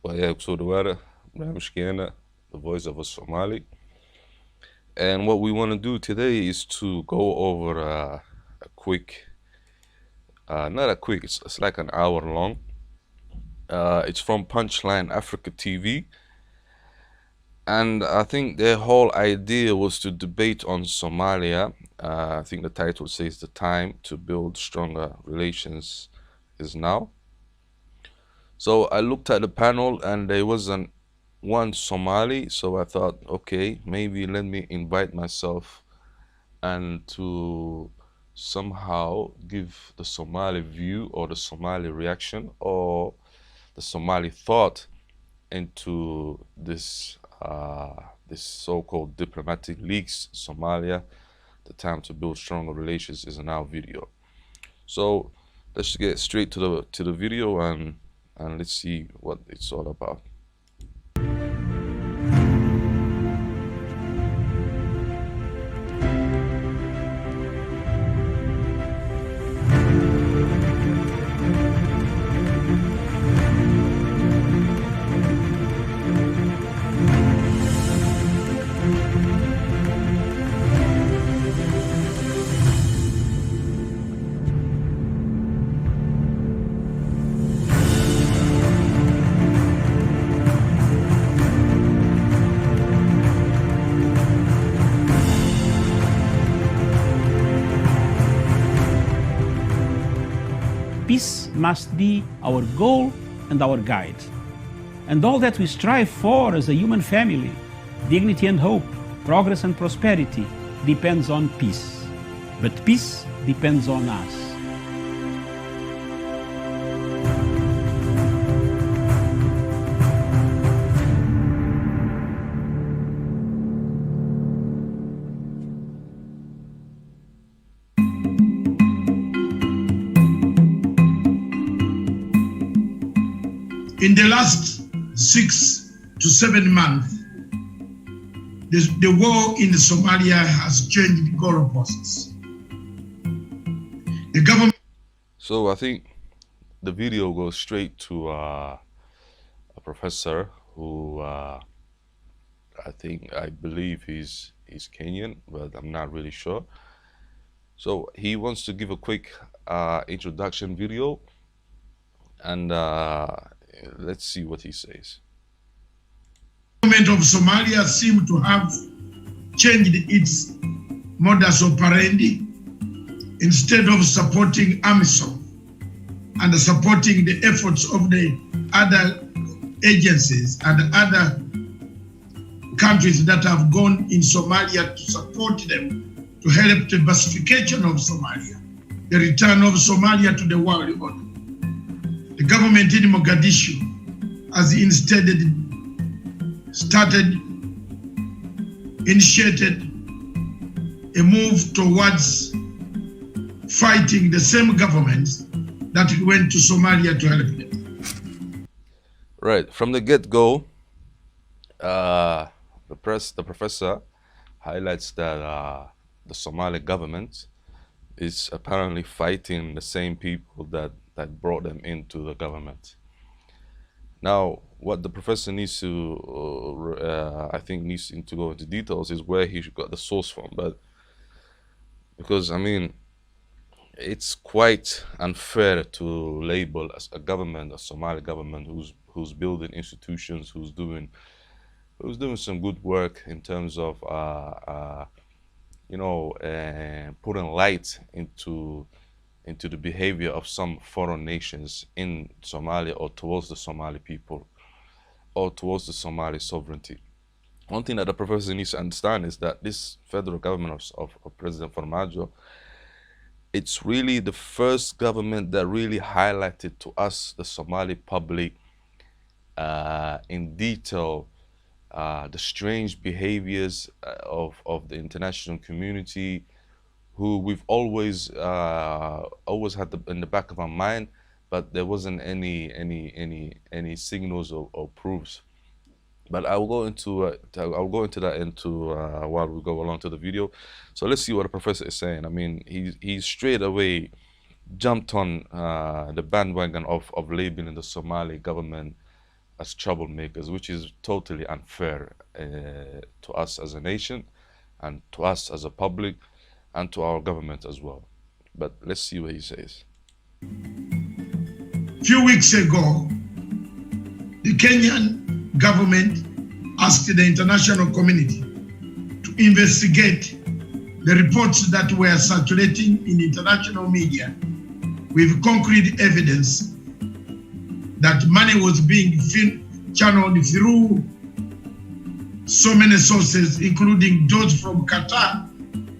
وإياك صدوارة Ramshkana, the voice of a Somali. And what we want to do today is to go over a quick, not a quick, it's like an hour long. It's from Punchline Africa TV. And I think their whole idea was to debate on Somalia. I think the title says the time to build stronger relations is now. So I looked at the panel and there wasn't one Somali, so I thought, okay, maybe let me invite myself and to somehow give the Somali view or the Somali reaction or the Somali thought into this so-called diplomatic leaks Somalia. The time to build stronger relations is now video. So let's get straight to the video and let's see what it's all about. Peace must be our goal and our guide. And all that we strive for as a human family, dignity and hope, progress and prosperity, depends on peace. But peace depends on us. In the last 6 to 7 months, the war in Somalia has changed the goalposts. The government. So I think the video goes straight to a professor who I believe he's Kenyan, but I'm not really sure. So he wants to give a quick introduction video, and let's see what he says. The government of Somalia seems to have changed its modus operandi. Instead of supporting AMISOM and supporting the efforts of the other agencies and other countries that have gone in Somalia to support them to help the pacification of Somalia, the return of Somalia to the world order. The government in Mogadishu has instead initiated a move towards fighting the same governments that went to Somalia to help them. Right, from the get-go, the professor highlights that the Somali government is apparently fighting the same people that brought them into the government. Now, what the professor needs to, I think, needs to go into details is where he got the source from. But because I mean, it's quite unfair to label as a government, a Somali government, who's building institutions, who's doing some good work in terms of putting light into the behavior of some foreign nations in Somalia or towards the Somali people or towards the Somali sovereignty. One thing that the professor needs to understand is that this federal government of President Farmajo, it's really the first government that really highlighted to us, the Somali public, in detail, the strange behaviors of the international community, who we've always had in the back of our mind, but there wasn't any signals or proofs. But I'll go into that while we go along to the video. So let's see what the professor is saying. I mean, he straight away jumped on the bandwagon of labeling the Somali government as troublemakers, which is totally unfair to us as a nation and to us as a public and to our government as well. But let's see what he says. Few weeks ago, the Kenyan government asked the international community to investigate the reports that were circulating in international media with concrete evidence that money was being channeled through so many sources, including those from Qatar,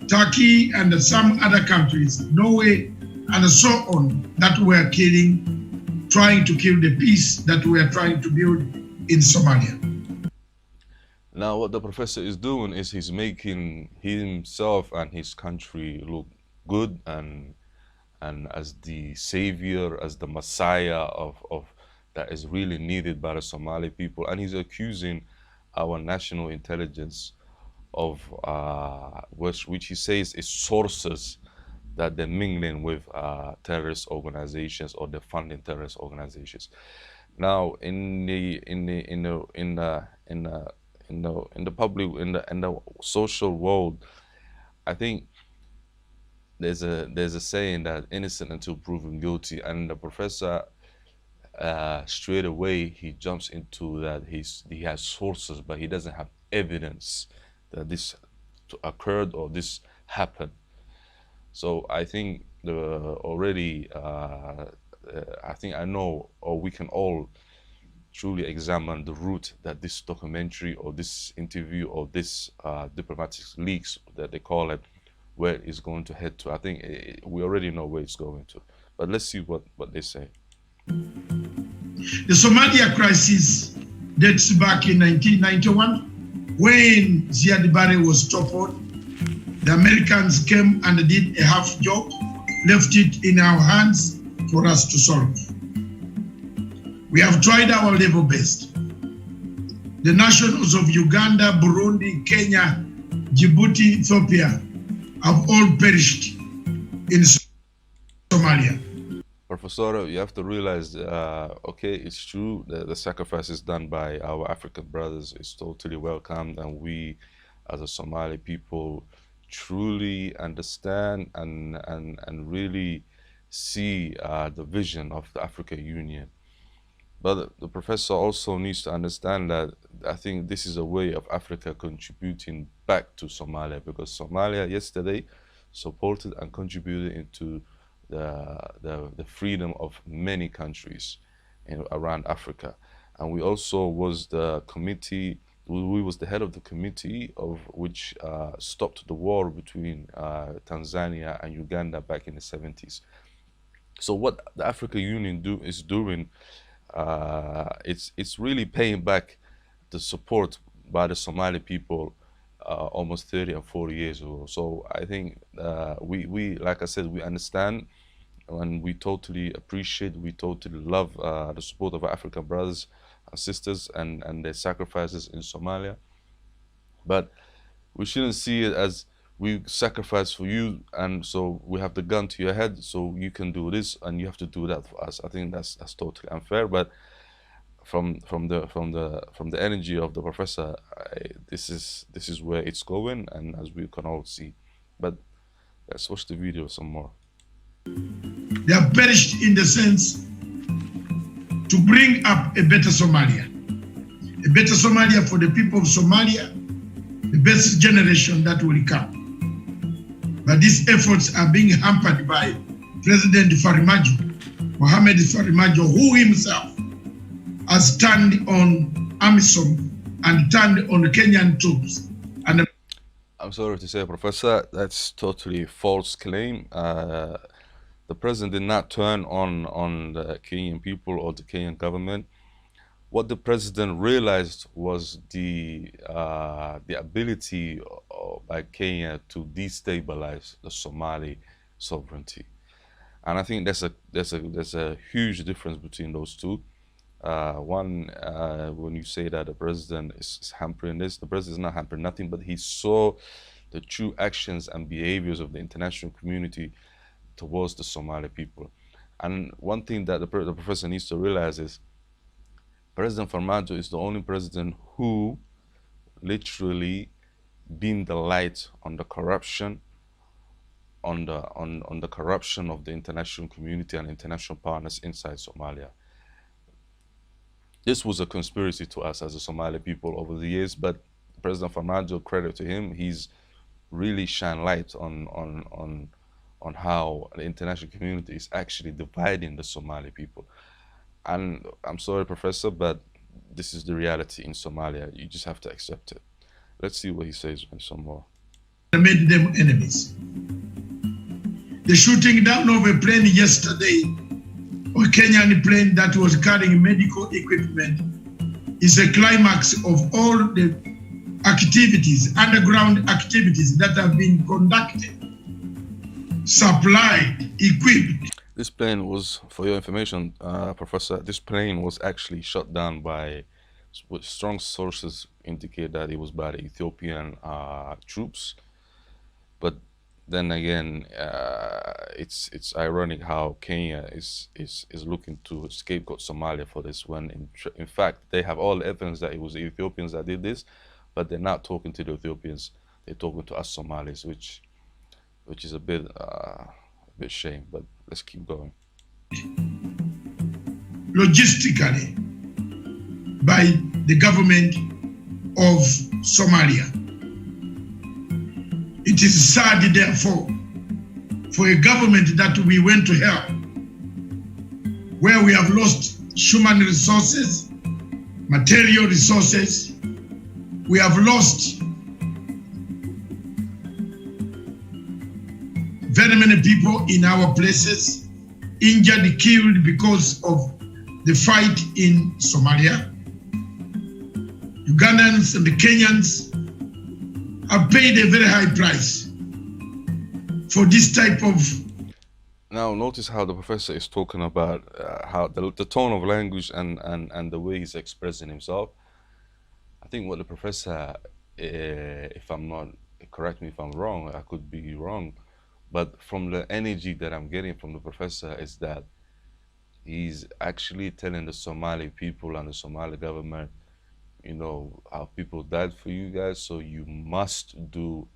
Turkey, and some other countries, Norway, and so on, that were trying to kill the peace that we are trying to build in Somalia. Now, what the professor is doing is he's making himself and his country look good and as the savior, as the messiah of that is really needed by the Somali people, and he's accusing our national intelligence of which he says is sources that they're mingling with terrorist organizations or they're funding terrorist organizations. Now, in the public in the social world, I think there's a saying that innocent until proven guilty, and the professor straight away he jumps into that he has sources, but he doesn't have evidence that this occurred or this happened. So I think I think I know, or we can all truly examine the route that this documentary or this interview or this diplomatic leaks that they call it, where it's going to head to. I think we already know where it's going to, but let's see what they say. The Somalia crisis dates back in 1991 when Ziad Barre was toppled. The Americans came and did a half job, left it in our hands for us to solve. We have tried our level best. The nationals of Uganda, Burundi, Kenya, Djibouti, Ethiopia have all perished in Somalia. Professor, you have to realize, okay, it's true that the sacrifices done by our African brothers is totally welcomed, and we, as a Somali people, truly understand and really see the vision of the African Union. But the professor also needs to understand that I think this is a way of Africa contributing back to Somalia, because Somalia yesterday supported and contributed into the freedom of many countries around Africa. And we also was the committee, we was the head of the committee of which stopped the war between Tanzania and Uganda back in the 70s. So what the African Union is doing, it's really paying back the support by the Somali people almost 30 and 40 years ago. So I think we like I said, we understand and we totally appreciate, we totally love the support of our African brothers and sisters and their sacrifices in Somalia. But we shouldn't see it as we sacrifice for you, and so we have the gun to your head, so you can do this and you have to do that for us. I think that's totally unfair. But from the energy of the professor, this is where it's going, and as we can all see. But let's watch the video some more. They have perished in the sense to bring up a better Somalia for the people of Somalia, the best generation that will come. But these efforts are being hampered by President Mohamed Farmajo, who himself has turned on AMISOM and turned on Kenyan troops. And I'm sorry to say, Professor, that's totally false claim. The president did not turn on the Kenyan people or the Kenyan government. What the president realized was the ability by Kenya to destabilize the Somali sovereignty, and I think there's a huge difference between those two. One, when you say that the president is hampering this, the president is not hampering nothing, but he saw the true actions and behaviors of the international community towards the Somali people. And one thing that the professor needs to realize is President Farmajo is the only president who literally beamed the light on the corruption, on the corruption of the international community and international partners inside Somalia. This was a conspiracy to us as a Somali people over the years, but President Farmajo, credit to him, he's really shine light on how the international community is actually dividing the Somali people. And I'm sorry, Professor, but this is the reality in Somalia. You just have to accept it. Let's see what he says some more. Made them enemies. The shooting down of a plane yesterday, a Kenyan plane that was carrying medical equipment, is a climax of all the activities, underground activities that have been conducted, supplied, equipped. This plane was, for your information, Professor, this plane was actually shot down by, strong sources indicate that it was by the Ethiopian troops. But then again, it's ironic how Kenya is looking to scapegoat Somalia for this, when in fact they have all the evidence that it was the Ethiopians that did this, but they're not talking to the Ethiopians. They're talking to us Somalis, which is a bit shame. But let's keep going. Logistically, by the government of Somalia. It is sad, therefore, for a government that we went to help, where we have lost human resources, material resources, we have lost very many people in our places, injured, killed because of the fight in Somalia. Ugandans and the Kenyans have paid a very high price for this type of... Now, notice how the professor is talking about how the tone of language and the way he's expressing himself. I think what the professor, if I'm not, correct me if I'm wrong, I could be wrong, but from the energy that I'm getting from the professor is that he's actually telling the Somali people and the Somali government, you know, our people died for you guys, so you must do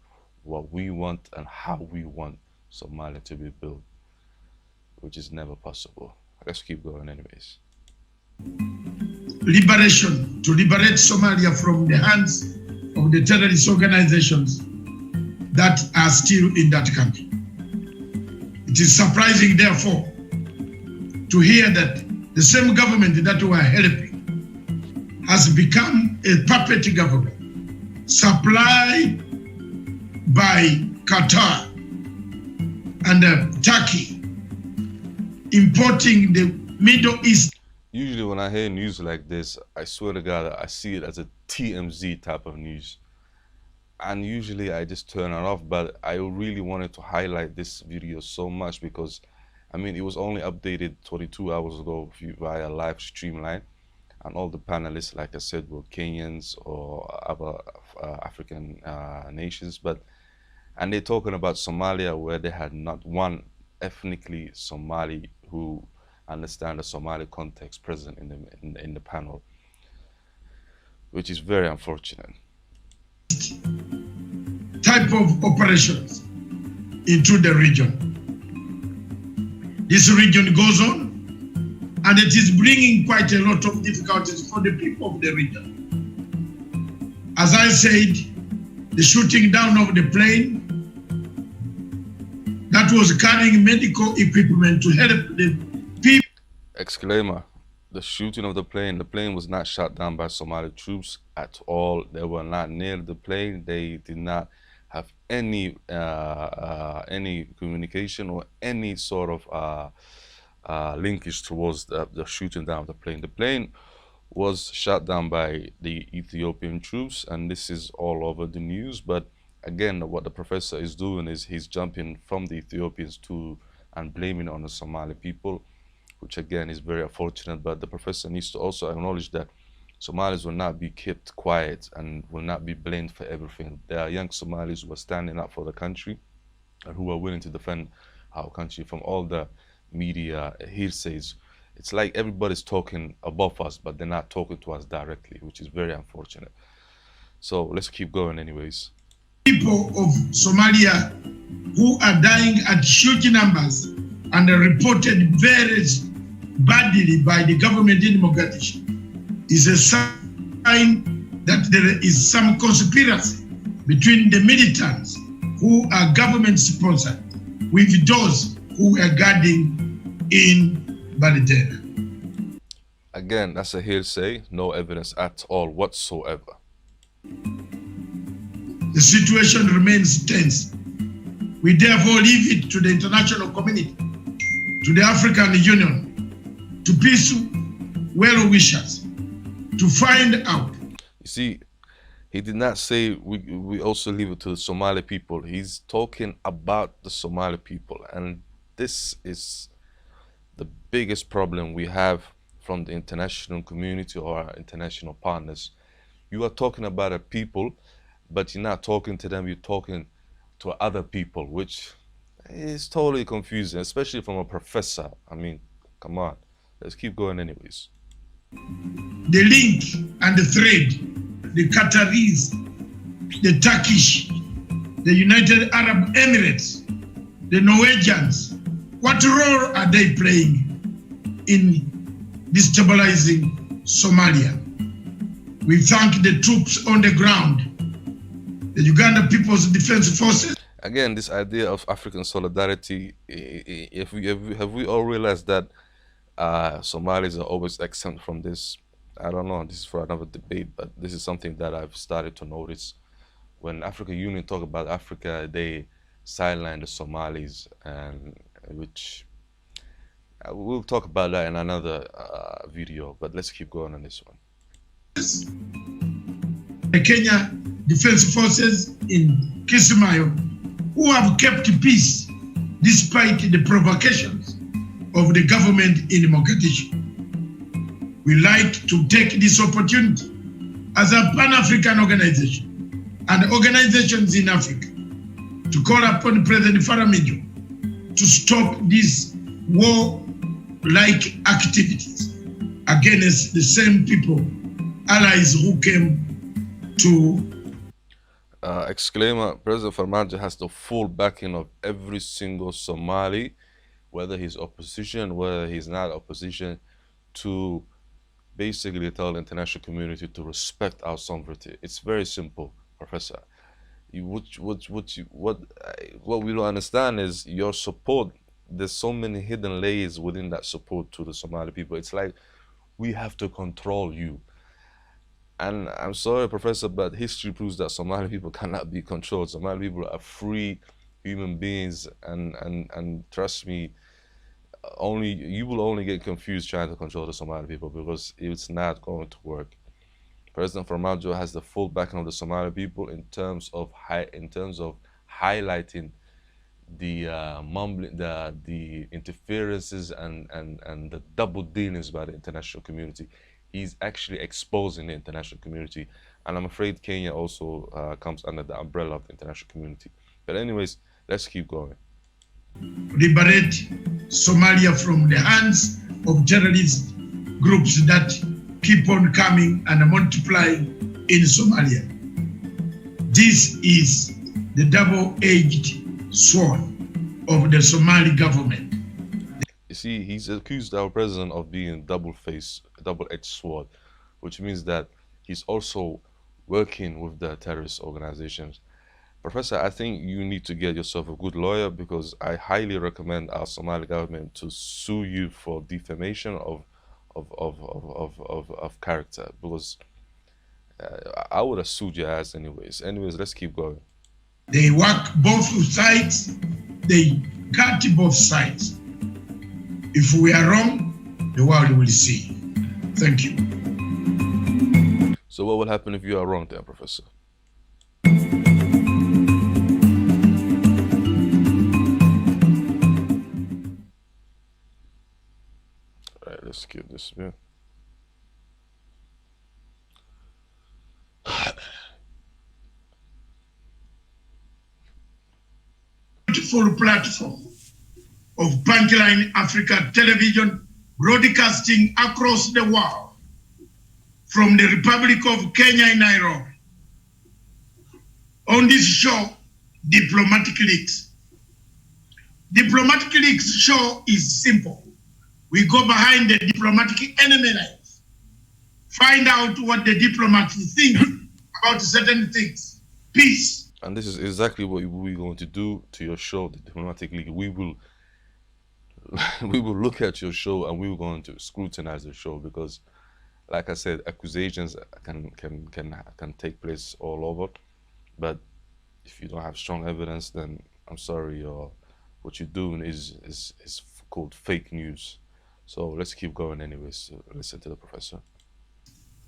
what we want and how we want Somalia to be built, which is never possible. Let's keep going anyways. Liberation, to liberate Somalia from the hands of the terrorist organizations that are still in that country. It is surprising, therefore, to hear that the same government that we are helping has become a puppet government supplied by Qatar and Turkey, importing the Middle East. Usually when I hear news like this, I swear to God, I see it as a TMZ type of news. And usually I just turn it off, but I really wanted to highlight this video so much because, I mean, it was only updated 22 hours ago via live streamline. And all the panelists, like I said, were Kenyans or other African nations. And they're talking about Somalia, where they had not one ethnically Somali who understand the Somali context present in the panel, which is very unfortunate. Type of operations into the region. This region goes on, and it is bringing quite a lot of difficulties for the people of the region. As I said, the shooting down of the plane that was carrying medical equipment to help the people. Exclaimer. The shooting of the plane was not shot down by Somali troops at all. They were not near the plane. They did not have any communication or any sort of linkage towards the shooting down of the plane. The plane was shot down by the Ethiopian troops, and this is all over the news. But again, what the professor is doing is he's jumping from the Ethiopians and blaming on the Somali people, which again is very unfortunate. But the professor needs to also acknowledge that Somalis will not be kept quiet and will not be blamed for everything. There are young Somalis who are standing up for the country and who are willing to defend our country from all the media hearsays It's like everybody's talking above us, but they're not talking to us directly, which is very unfortunate. So let's keep going anyways. People of Somalia who are dying at huge numbers and are reported very badly by the government in Mogadishu is a sign that there is some conspiracy between the militants who are government sponsored with those who are guarding in Baridera. Again, that's a hearsay, no evidence at all whatsoever. The situation remains tense. We therefore leave it to the international community, to the African Union, to peaceful well-wishers to find out. You see, he did not say we also leave it to the Somali people. He's talking about the Somali people. And this is the biggest problem we have from the international community or our international partners. You are talking about a people, but you're not talking to them, you're talking to other people, which is totally confusing, especially from a professor. I mean, come on, let's keep going anyways. The link and the thread, the Qataris, the Turkish, the United Arab Emirates, the Norwegians, what role are they playing in destabilizing Somalia? We thank the troops on the ground, the Uganda People's Defense Forces. Again, this idea of African solidarity, have we all realized that Somalis are always exempt from this? I don't know, this is for another debate, but this is something that I've started to notice. When African Union talk about Africa, they sideline the Somalis, and which we'll talk about that in another video, but let's keep going on this one. The Kenya Defense Forces in Kismayo, who have kept peace despite the provocations of the government in Mogadishu. We like to take this opportunity as a Pan-African organization and organizations in Africa to call upon President Faramijo to stop these war-like activities against the same people, allies who came to exclaimer, President Farmajo has the full backing of every single Somali, whether he's opposition, whether he's not opposition, to basically tell the international community to respect our sovereignty. It's very simple, Professor. What we don't understand is your support. There's so many hidden layers within that support to the Somali people. It's like we have to control you. And I'm sorry, Professor, but history proves that Somali people cannot be controlled. Somali people are free human beings, and trust me, you will only get confused trying to control the Somali people, because it's not going to work. President Farmajo has the full backing of the Somali people in terms of highlighting the mumbling, the interferences and the double dealings by the international community. He's actually exposing the international community, and I'm afraid Kenya also comes under the umbrella of the international community. But anyways, let's keep going. Liberate Somalia from the hands of terrorist groups that keep on coming and multiplying in Somalia. This is the double-edged sword of the Somali government. You see, he's accused our president of being double-edged sword, which means that he's also working with the terrorist organizations. Professor, I think you need to get yourself a good lawyer, because I highly recommend our Somali government to sue you for defamation of character, because I would have sued your ass anyways. Anyways, let's keep going. They work both sides, they cut both sides. If we are wrong, the world will see. Thank you. So what will happen if you are wrong then, Professor? All right, let's skip this bit. Beautiful platform of Punchline Africa Television broadcasting across the world from the Republic of Kenya in Nairobi. On this show, Diplomatic Leaks. Diplomatic Leaks show is simple. We go behind the diplomatic enemy lines, find out what the diplomats think about certain things. Peace. And this is exactly what we're going to do to your show, the Diplomatic League. We will we will look at your show and we're going to scrutinize the show because, like I said, accusations can take place all over. But if you don't have strong evidence, then I'm sorry, what you're doing is called fake news. So let's keep going anyways. Listen to the professor.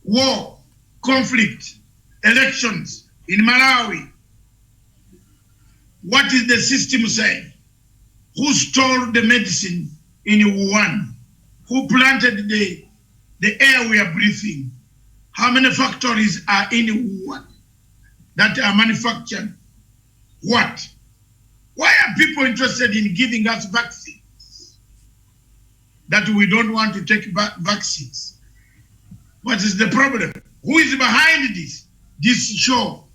War, conflict, elections in Malawi. What is the system saying? Who stole the medicine in Wuhan? Who planted the air we are breathing? How many factories are in Wuhan that are manufactured? What? Why are people interested in giving us vaccines that we don't want to take vaccines? What is the problem? Who is behind this? This show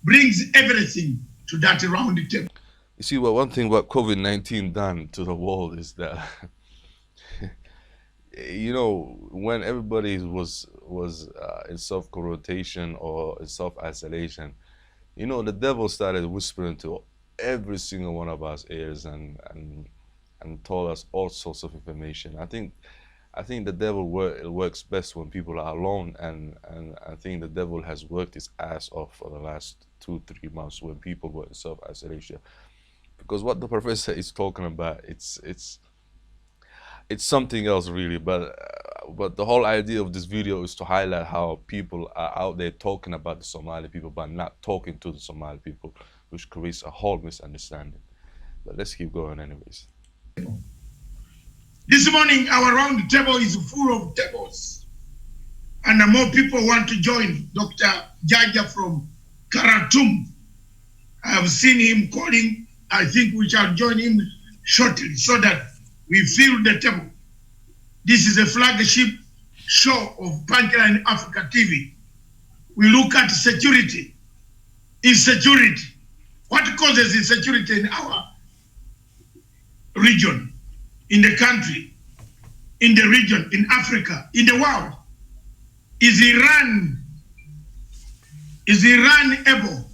brings everything to that round table. You see, well, one thing what COVID-19 done to the world is that, you know, when everybody was in self-rotation or in self-isolation, you know, the devil started whispering to every single one of us ears and told us all sorts of information. I think the devil works best when people are alone, and I think the devil has worked his ass off for the last 2-3 months when people were in self-isolation. Because what the professor is talking about, it's something else really. But the whole idea of this video is to highlight how people are out there talking about the Somali people, but not talking to the Somali people, which creates a whole misunderstanding. But let's keep going anyways. This morning, our round table is full of tables. And more people want to join. Dr. Jaja from Khartoum. I have seen him calling. I think we shall join him shortly so that we fill the table. This is a flagship show of Punchline Africa TV. We look at security, insecurity. What causes insecurity in our region, in the country, in the region, in Africa, in the world? Is Iran able?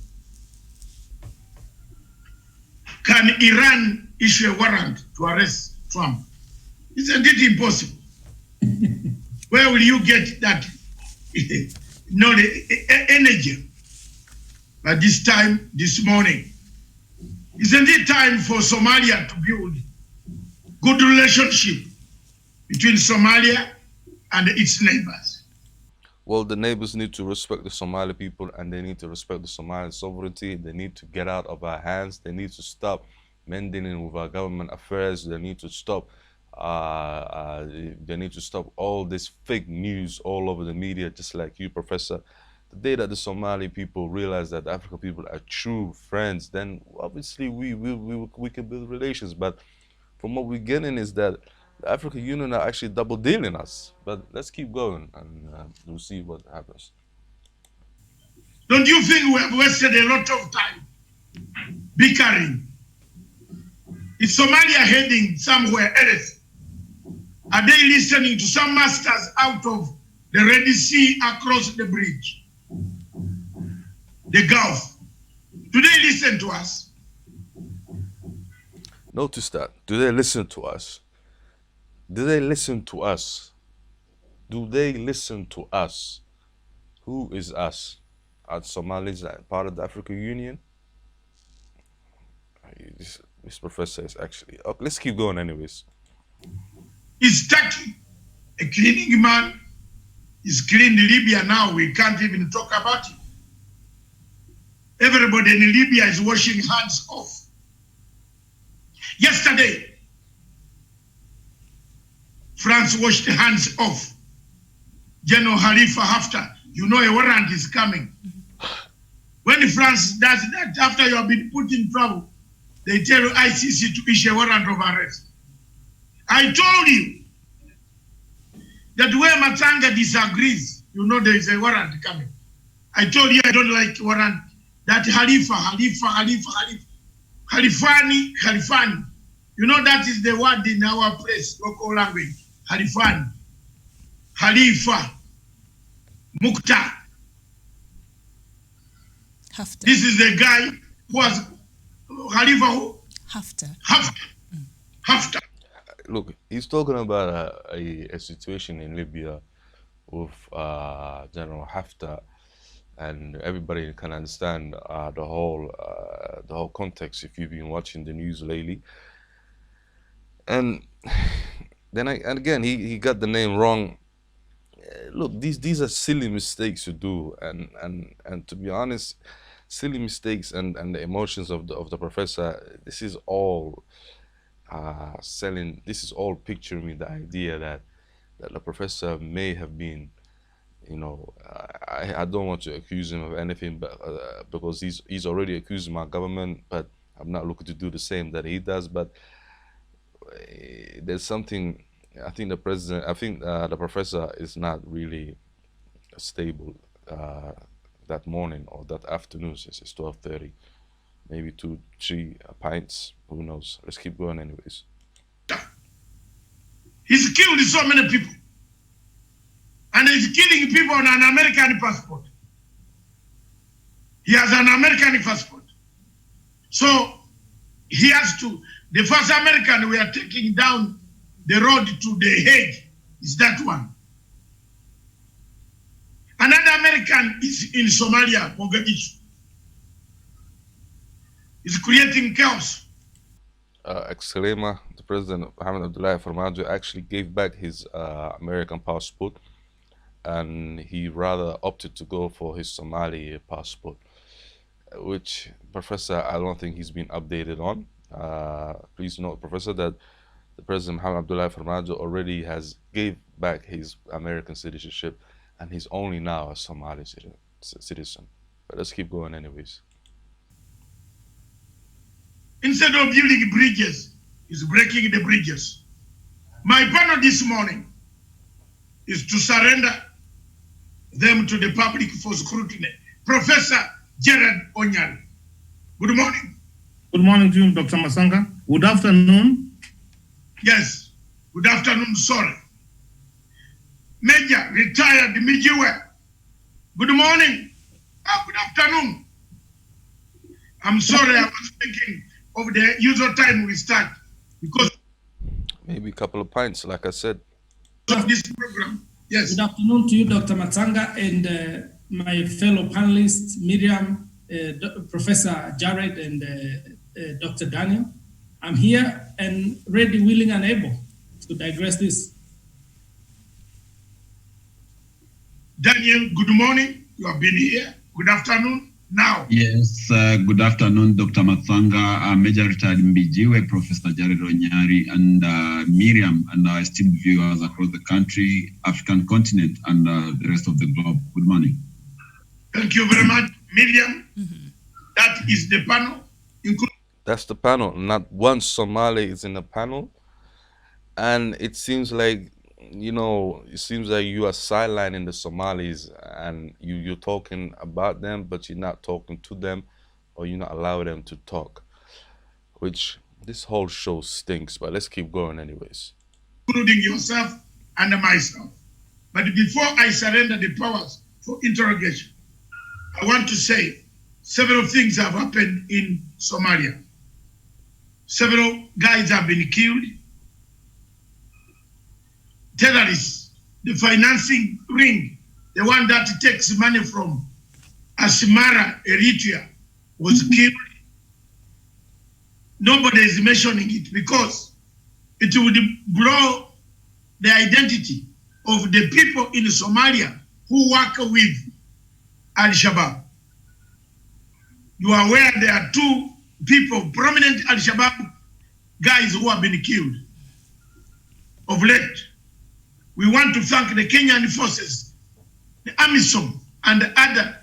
Can Iran issue a warrant to arrest Trump? Isn't it impossible? Where will you get that the energy? But this time, this morning, isn't it time for Somalia to build good relationship between Somalia and its neighbors? Well, the neighbors need to respect the Somali people, and they need to respect the Somali sovereignty. They need to get out of our hands. They need to stop meddling with our government affairs. They need to stop. They need to stop all this fake news all over the media, just like you, Professor. The day that the Somali people realize that the African people are true friends, then obviously we can build relations. But from what we're getting is that the African Union are actually double dealing us. But let's keep going and we'll see what happens. Don't you think we have wasted a lot of time bickering? Is Somalia heading somewhere else? Are they listening to some masters out of the Red Sea across the bridge? The Gulf. Do they listen to us? Notice that. Do they listen to us? Do they listen to us? Do they listen to us? Who is us? Are Somalis part of the African Union? This professor is actually... Oh, let's keep going anyways. Is Turkey a cleaning man? Is cleaned Libya now. We can't even talk about it. Everybody in Libya is washing hands off. Yesterday, France washed hands off. General Khalifa Haftar, you know a warrant is coming. When France does that, after you have been put in trouble, they tell ICC to issue a warrant of arrest. I told you, that where Matanga disagrees, you know there is a warrant coming. I told you I don't like warrant. That Khalifani. You know that is the word in our place, local language. Khalifani. Khalifa. Mukhtar. Haftar. This is the guy who was Khalifa who? Haftar. Haftar. Look, he's talking about a situation in Libya with General Haftar, and everybody can understand the whole context if you've been watching the news lately. And then again he got the name wrong. Look, these are silly mistakes to do, and to be honest, silly mistakes and the emotions of the professor. This is all selling. This is all picturing me the idea that the professor may have been, you know, I don't want to accuse him of anything, but because he's already accusing my government, but I'm not looking to do the same that he does. But there's something. I think the professor is not really stable that morning or that afternoon, since it's 12:30, maybe 2-3 pints. Who knows? Let's keep going, anyways. He's killed so many people, and he's killing people on an American passport. He has an American passport, so he has to. The first American we are taking down the road to the Hague is that one. Another American is in Somalia, Mogadishu. He's creating chaos. Excelema, the president Mohamed Abdullahi Farmajo actually gave back his American passport, and he rather opted to go for his Somali passport, which Professor, I don't think he's been updated on. Please note, Professor, that the President Mohamed Abdullahi Farmajo already has gave back his American citizenship, and he's only now a Somali citizen. But let's keep going anyways. Instead of building bridges, he's breaking the bridges. My panel this morning is to surrender them to the public for scrutiny. Professor Jared Onyari. Good morning. Good morning to you, Dr. Masanga. Good afternoon. Yes, good afternoon, sorry. Major, retired Mijiwe. Good morning. Good afternoon. I'm sorry, I was thinking of the usual time we start, because maybe a couple of pints, like I said. Of this program. Yes. Good afternoon to you, Dr. Matsanga, and my fellow panelists, Miriam, Professor Jared, and Dr. Daniel. I'm here and ready, willing, and able to digress this. Daniel, good morning. You have been here. Good afternoon. Now. Yes, good afternoon, Dr. Matsanga, Major Retired Mbijiwe, Professor Jared Onyari, and Miriam, and our esteemed viewers across the country, African continent, and the rest of the globe. Good morning. Thank you very much, Miriam. That is the panel. That's the panel. Not one Somali is in the panel. And it seems like, you know, it seems like you are sidelining the Somalis, and you're talking about them, but you're not talking to them, or you're not allowing them to talk, which this whole show stinks, but let's keep going anyways. Including yourself and myself. But before I surrender the powers for interrogation, I want to say several things have happened in Somalia. Several guys have been killed. Terrorists, the financing ring, the one that takes money from Asmara, Eritrea, was killed. Nobody is mentioning it because it would blow the identity of the people in Somalia who work with Al-Shabaab. You are aware there are two people, prominent Al-Shabaab guys who have been killed of late. We want to thank the Kenyan forces, the AMISOM, and the other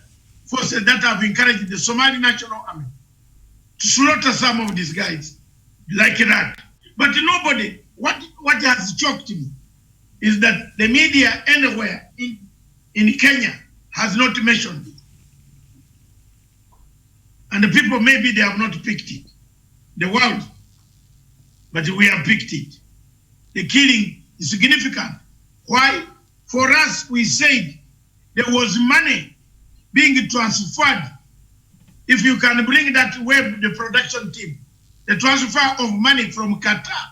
forces that have encouraged the Somali National Army to slaughter some of these guys like that. But nobody, what has shocked me is that the media anywhere in Kenya has not mentioned it. And the people, maybe they have not picked it, the world, but we have picked it. The killing is significant. Why? For us, we said there was money being transferred. If you can bring that web, the production team, the transfer of money from Qatar,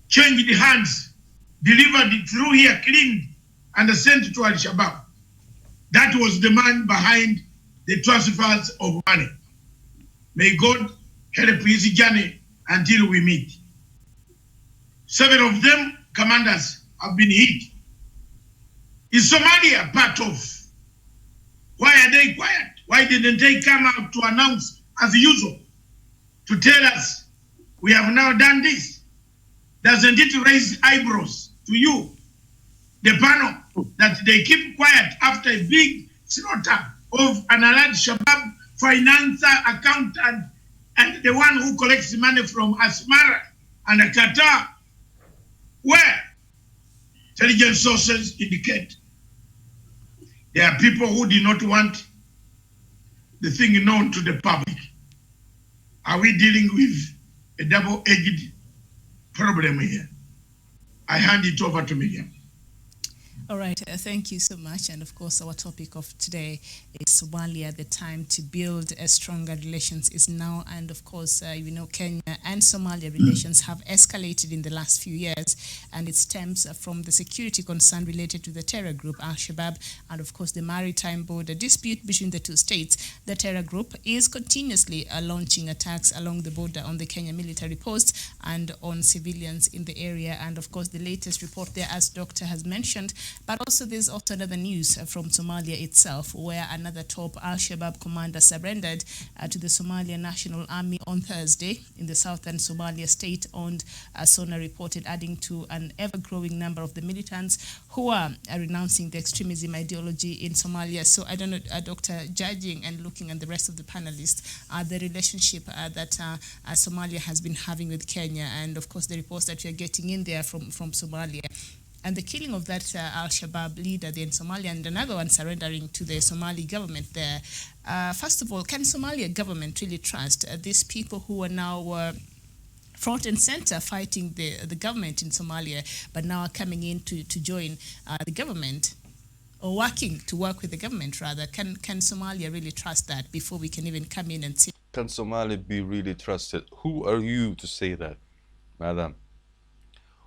changed the hands, delivered it through here, cleaned, and sent to Al-Shabaab. That was the man behind the transfers of money. May God help his journey until we meet. 7 of them, commanders, have been hit. Is Somalia part of? Why are they quiet? Why didn't they come out to announce as usual? To tell us, we have now done this. Doesn't it raise eyebrows to you, the panel, that they keep quiet after a big slaughter of an alleged Shabab financer, accountant, and the one who collects money from Asmara and Qatar, where intelligence sources indicate there are people who do not want the thing known to the public. Are we dealing with a double-edged problem here? I hand it over to Miriam. All right, thank you so much. And of course, our topic of today is Somalia. The time to build a stronger relations is now. And of course, Kenya and Somalia relations have escalated in the last few years, and it stems from the security concern related to the terror group Al-Shabaab and of course the maritime border dispute between the two states. The terror group is continuously launching attacks along the border on the Kenya military posts and on civilians in the area. And of course, the latest report there, as Doctor has mentioned. But also there's also another news from Somalia itself, where another top Al-Shabaab commander surrendered to the Somalian National Army on Thursday in the southern Somalia state-owned SONA reported, adding to an ever-growing number of the militants who are renouncing the extremism ideology in Somalia. So I don't know, Doctor, judging and looking at the rest of the panelists, the relationship that Somalia has been having with Kenya, and of course the reports that we are getting in there from Somalia, and the killing of that Al-Shabaab leader there in Somalia, and another one surrendering to the Somali government there. First of all, can Somalia government really trust these people who are now front and center fighting the government in Somalia, but now are coming in to join the government, or work with the government rather? Can Somalia really trust that before we can even come in and see? Can Somalia be really trusted? Who are you to say that, madam?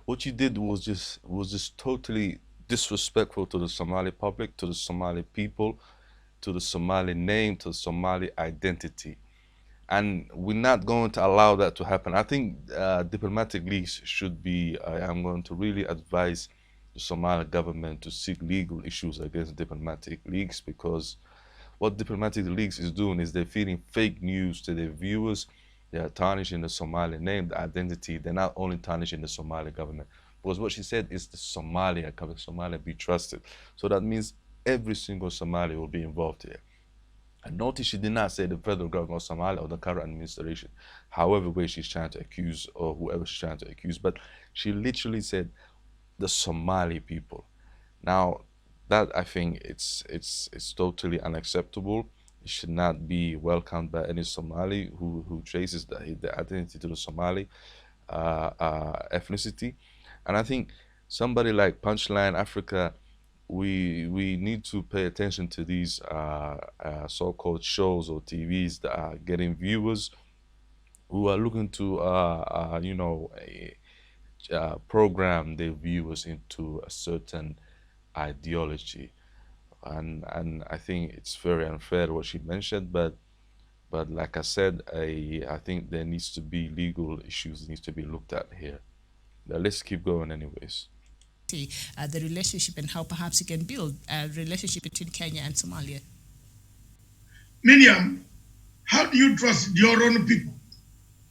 What you did was just totally disrespectful to the Somali public, to the Somali people, to the Somali name, to the Somali identity. And we're not going to allow that to happen. I think diplomatic leaks should be, I'm going to really advise the Somali government to seek legal issues against diplomatic leaks, because what diplomatic leaks is doing is they're feeding fake news to their viewers. They are tarnishing the Somali name, the identity. They're not only tarnishing the Somali government, because what she said is the Somalia government, Somalia be trusted. So that means every single Somali will be involved here. And notice she did not say the federal government of Somalia or the current administration, however way she's trying to accuse, or whoever she's trying to accuse, but she literally said the Somali people. Now, that I think it's totally unacceptable. It should not be welcomed by any Somali who traces the identity to the Somali ethnicity. And I think somebody like Punchline Africa, we need to pay attention to these so-called shows or TVs that are getting viewers who are looking to program their viewers into a certain ideology. And I think it's very unfair what she mentioned, but like I said, I think there needs to be legal issues that needs to be looked at here. But let's keep going anyways. The relationship and how perhaps you can build a relationship between Kenya and Somalia. Miriam, how do you trust your own people?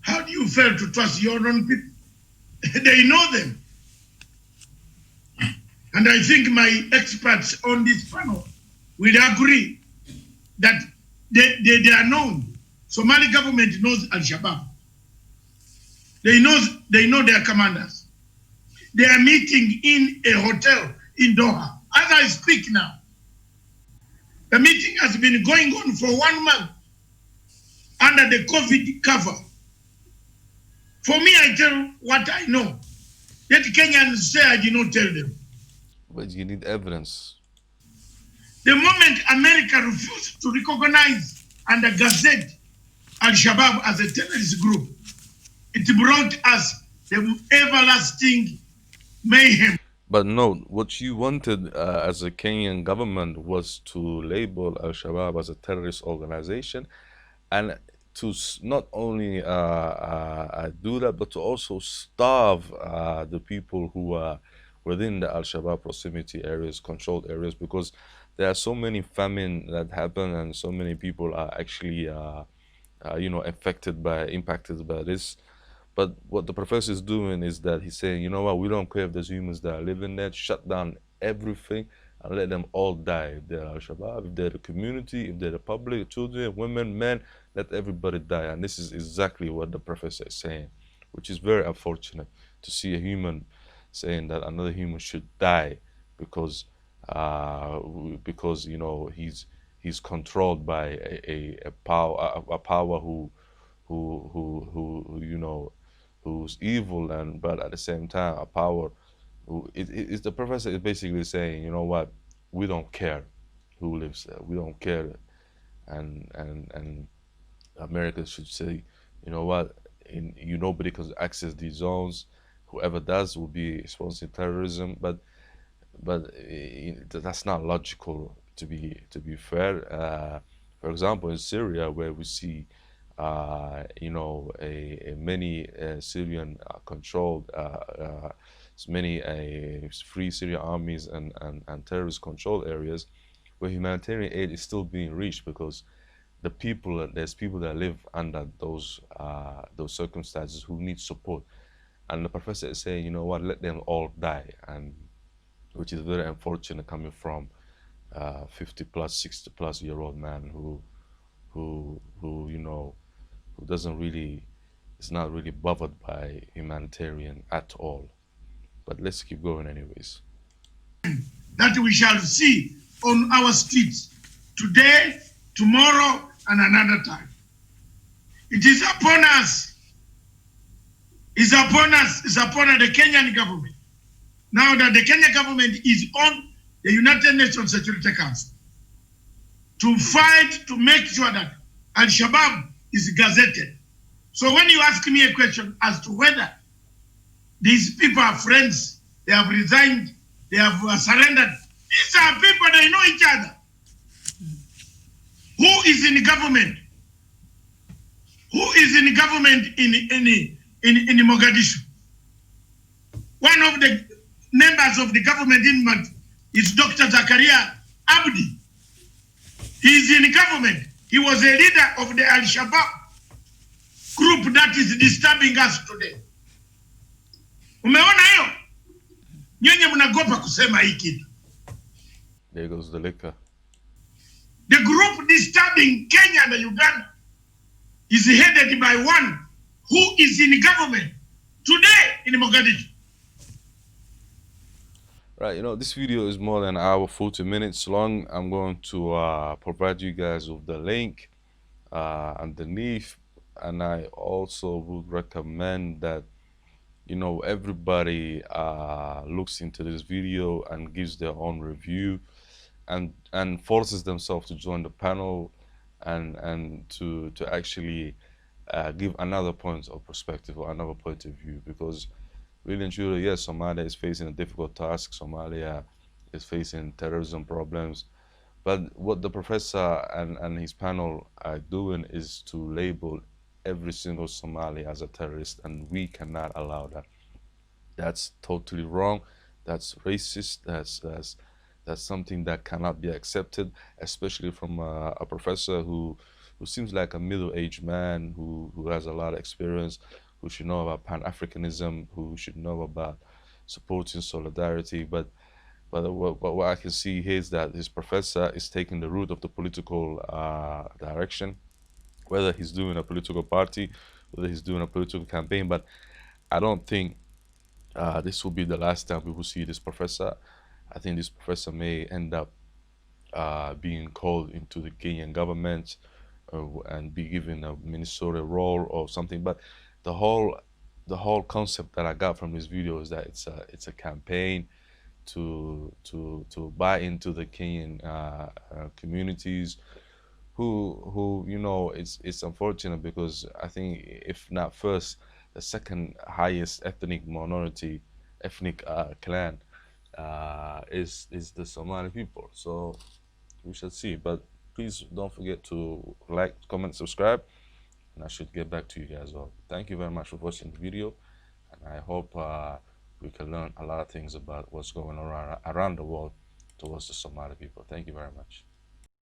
How do you fail to trust your own people? They know them. And I think my experts on this panel will agree that they are known. Somali government knows Al-Shabaab. They know their commanders. They are meeting in a hotel in Doha. As I speak now, the meeting has been going on for 1 month under the COVID cover. For me, I tell what I know. Yet Kenyans say I did not tell them. But you need evidence. The moment America refused to recognize and gazette Al-Shabaab as a terrorist group, it brought us the everlasting mayhem. But no, what you wanted as a Kenyan government was to label Al-Shabaab as a terrorist organization, and to not only do that, but to also starve the people who are within the Al-Shabaab proximity areas, controlled areas, because there are so many famine that happen, and so many people are actually, impacted by this. But what the professor is doing is that he's saying, you know what, we don't care if there's humans that are living there, shut down everything and let them all die. If they're Al-Shabaab, if they're the community, if they're the public, children, women, men, let everybody die. And this is exactly what the professor is saying, which is very unfortunate to see a human saying that another human should die because he's controlled by a power who's evil, and but at the same time a power who is the professor is basically saying, you know what, we don't care who lives there, we don't care, and America should say, you know what, nobody can access these zones, whoever does will be sponsoring terrorism, but that's not logical, to be fair. For example, in Syria, where we see many Syrian controlled, many free Syrian armies and terrorist controlled areas, where humanitarian aid is still being reached, because there's people that live under those circumstances who need support, and the professor is saying, you know what, let them all die, and which is very unfortunate coming from 50 plus, 60 plus year old man who doesn't really, is not really bothered by humanitarian at all. But let's keep going anyways. That we shall see on our streets today, tomorrow, and another time. It is upon us. It's upon us. It's upon the Kenyan government. Now that the Kenyan government is on the United Nations Security Council to fight to make sure that Al-Shabaab is gazetted. So when you ask me a question as to whether these people are friends, they have resigned, they have surrendered, these are people, they know each other. Who is in the government? Who is in the government in Mogadishu? One of the members of the government in is Dr. Zakaria Abdi. He is in the government. He was a leader of the Al-Shabaab group that is disturbing us today. Umeona hiyo? Nyenye mnagopa kusema hii kitu. There goes the liquor. The group disturbing Kenya and Uganda is headed by one who is in government today in Mogadishu. Right, this video is more than an hour, 40 minutes long. I'm going to provide you guys with the link underneath, and I also would recommend that everybody looks into this video and gives their own review, and forces themselves to join the panel and to actually give another point of perspective or another point of view, because really and truly, yes, Somalia is facing a difficult task. Somalia is facing terrorism problems. But what the professor and his panel are doing is to label every single Somali as a terrorist, and we cannot allow that. That's totally wrong. That's racist. That's something that cannot be accepted, especially from a professor who seems like a middle-aged man who has a lot of experience, who should know about Pan-Africanism, who should know about supporting solidarity. But what I can see here is that this professor is taking the route of the political direction, whether he's doing a political party, whether he's doing a political campaign. But I don't think this will be the last time we will see this professor. I think this professor may end up being called into the Kenyan government and be given a ministerial role or something. But the whole concept that I got from this video is that it's a campaign to buy into the Kenyan communities who it's unfortunate because I think if not first, the second highest ethnic clan is the Somali people. So we shall see. But please don't forget to like, comment, subscribe, and I should get back to you guys all. Thank you very much for watching the video, and I hope we can learn a lot of things about what's going on around the world towards the Somali people. Thank you very much.